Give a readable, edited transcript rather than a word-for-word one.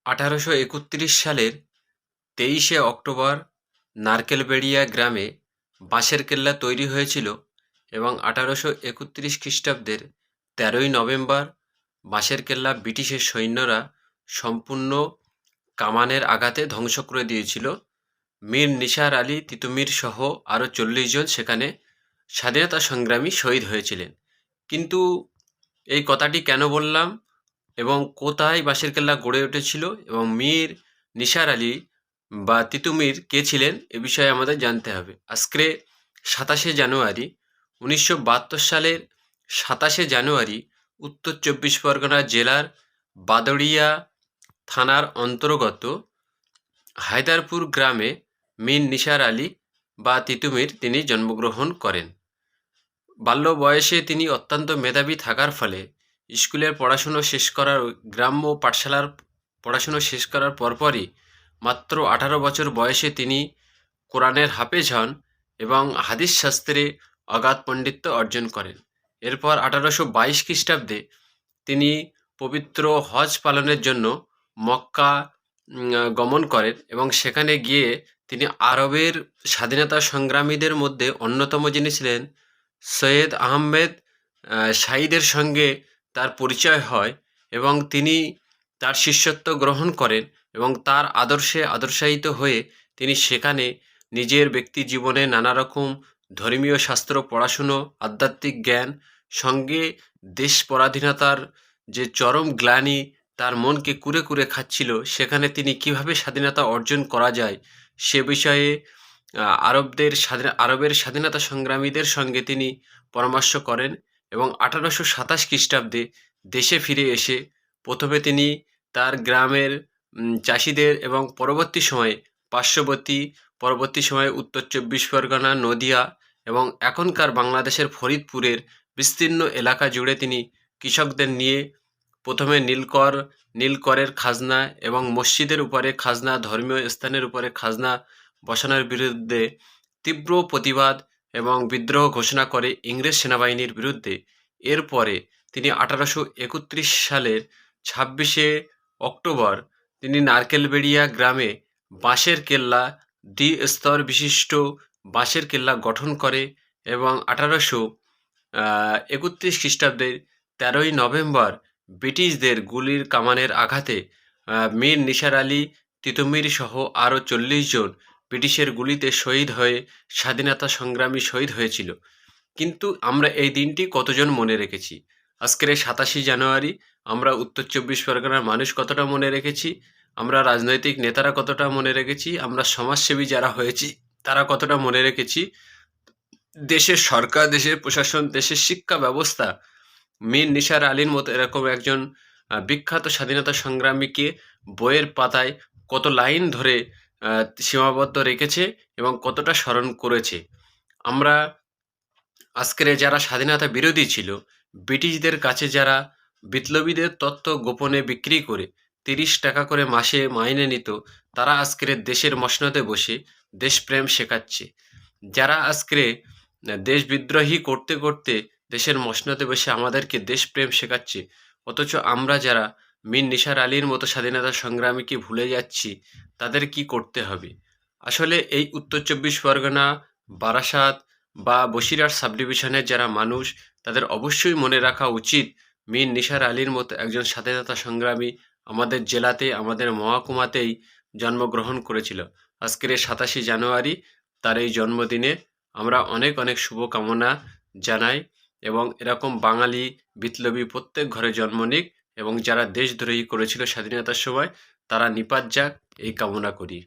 1831 সালের 23শে অক্টোবর নারকেলবেড়িয়া গ্রামে বাঁশের কেল্লা তৈরি হয়েছিল এবং 1831 খ্রিস্টাব্দের 13ই নভেম্বর বাঁশের কেল্লা ব্রিটিশের সৈন্যরা সম্পূর্ণ কামানের আঘাতে ধ্বংস করে দিয়েছিল। মীর নিসার আলী তিতুমির সহ আরও 40 জন সেখানে স্বাধীনতা সংগ্রামী শহীদ হয়েছিলেন। কিন্তু এই কথাটি কেন বললাম এবং কোথায় বাঁশের কেল্লা গড়ে উঠেছিল এবং মীর নিসার আলী বা তিতুমির কে ছিলেন এ বিষয়ে আমাদের জানতে হবে। আজকে 27শে জানুয়ারি 1972 সালের 27শে জানুয়ারি উত্তর চব্বিশ পরগনা জেলার বাদড়িয়া থানার অন্তর্গত হায়দারপুর গ্রামে মীর নিসার আলী বা তিতুমির তিনি জন্মগ্রহণ করেন। বাল্য বয়সে তিনি অত্যন্ত মেধাবী থাকার ফলে স্কুলের পড়াশুনো শেষ করার গ্রাম্য পাঠশালার পড়াশুনো শেষ করার পরপরই মাত্র 18 বছর বয়সে তিনি কোরআনের হাফেজ হন এবং হাদিস শাস্ত্রে অগাধ পণ্ডিত্য অর্জন করেন। এরপর 1822 খ্রিস্টাব্দে তিনি পবিত্র হজ পালনের জন্য মক্কা গমন করেন এবং সেখানে গিয়ে তিনি আরবের স্বাধীনতা সংগ্রামীদের মধ্যে অন্যতম যিনি ছিলেন সৈয়দ আহমেদ সাঈদের সঙ্গে তার পরিচয় হয় এবং তিনি তার শিষ্যত্ব গ্রহণ করেন এবং তার আদর্শে আদর্শায়িত হয়ে তিনি সেখানে নিজের ব্যক্তি জীবনে নানা রকম ধর্মীয় শাস্ত্র পড়াশুনো, আধ্যাত্মিক জ্ঞান সঙ্গে দেশ পরাধীনতার যে চরম গ্লানি তার মনকে কুরে কুরে খাচ্ছিল, সেখানে তিনি কিভাবে স্বাধীনতা অর্জন করা যায় সে বিষয়ে আরবের স্বাধীনতা সংগ্রামীদের সঙ্গে তিনি পরামর্শ করেন এবং 1827 খ্রিস্টাব্দে দেশে ফিরে এসে প্রথমে তিনি তার গ্রামের চাষিদের এবং পরবর্তী সময়ে উত্তর চব্বিশ পরগনা, নদিয়া এবং এখনকার বাংলাদেশের ফরিদপুরের বিস্তীর্ণ এলাকা জুড়ে তিনি কৃষকদের নিয়ে প্রথমে নীলকরের খাজনা এবং মসজিদের উপরে খাজনা, ধর্মীয় স্থানের উপরে খাজনা বসানোর বিরুদ্ধে তীব্র প্রতিবাদ এবং বিদ্রোহ ঘোষণা করে ইংরেজ সেনাবাহিনীর বিরুদ্ধে। এরপরে তিনি 1831 সালের 26শে অক্টোবর তিনি নারকেলবেড়িয়া গ্রামে বাঁশের কেল্লা, দ্বিস্তর বিশিষ্ট বাঁশের কেল্লা গঠন করে এবং 1831 খ্রিস্টাব্দের 13ই নভেম্বর ব্রিটিশদের গুলির কামানের আঘাতে মীর নিসার আলী তিতুমির সহ আরও 40 জন ব্রিটিশের গুলিতে শহীদ হয়ে স্বাধীনতা সংগ্রামী শহীদ হয়েছিল। কিন্তু আমরা এই দিনটি কতজন মনে রেখেছি? আজকের এই 27শে জানুয়ারি আমরা উত্তর চব্বিশ পরগনার মানুষ কতটা মনে রেখেছি, আমরা রাজনৈতিক নেতারা কতটা মনে রেখেছি, আমরা সমাজসেবী যারা হয়েছি তারা কতটা মনে রেখেছি, দেশের সরকার, দেশের প্রশাসন, দেশের শিক্ষা ব্যবস্থা মীর নিসার আলীর মতো এরকম একজন বিখ্যাত স্বাধীনতা সংগ্রামীকে বইয়ের পাতায় কত লাইন ধরে সীমাবদ্ধ রেখেছে এবং কতটা স্মরণ করেছে। আমরা আজকের যারা স্বাধীনতা বিরোধী ছিল, ব্রিটিশদের কাছে যারা বিপ্লবীদের তথ্য গোপনে বিক্রি করে 30 টাকা করে মাসে মাইনে নিত, তারা আজকের দেশের মসনদে বসে দেশপ্রেম শেখাচ্ছে। যারা আজকে দেশ বিদ্রোহী করতে করতে দেশের মসনদে বসে আমাদেরকে দেশপ্রেম শেখাচ্ছে, অথচ আমরা যারা মীর নিসার আলীর মতো স্বাধীনতা সংগ্রামীকে ভুলে যাচ্ছি, তাদের কি করতে হবে? আসলে এই উত্তর চব্বিশ পরগনা, বারাসাত বা বসিরহাট সাব ডিভিশনের যারা মানুষ, তাদের অবশ্যই মনে রাখা উচিত মীর নিসার আলীর মতো একজন স্বাধীনতা সংগ্রামী আমাদের জেলাতে, আমাদের মহকুমাতেই জন্মগ্রহণ করেছিল। আজকের 27শে জানুয়ারি তার এই জন্মদিনে আমরা অনেক অনেক শুভকামনা জানাই এবং এরকম বাঙালি বিপ্লবী প্রত্যেক ঘরে জন্ম নিক এবং যারা দেশদ্রোহী করেছিল স্বাধীনতার সময় তারা নিপাত যাক এই কামনা করি।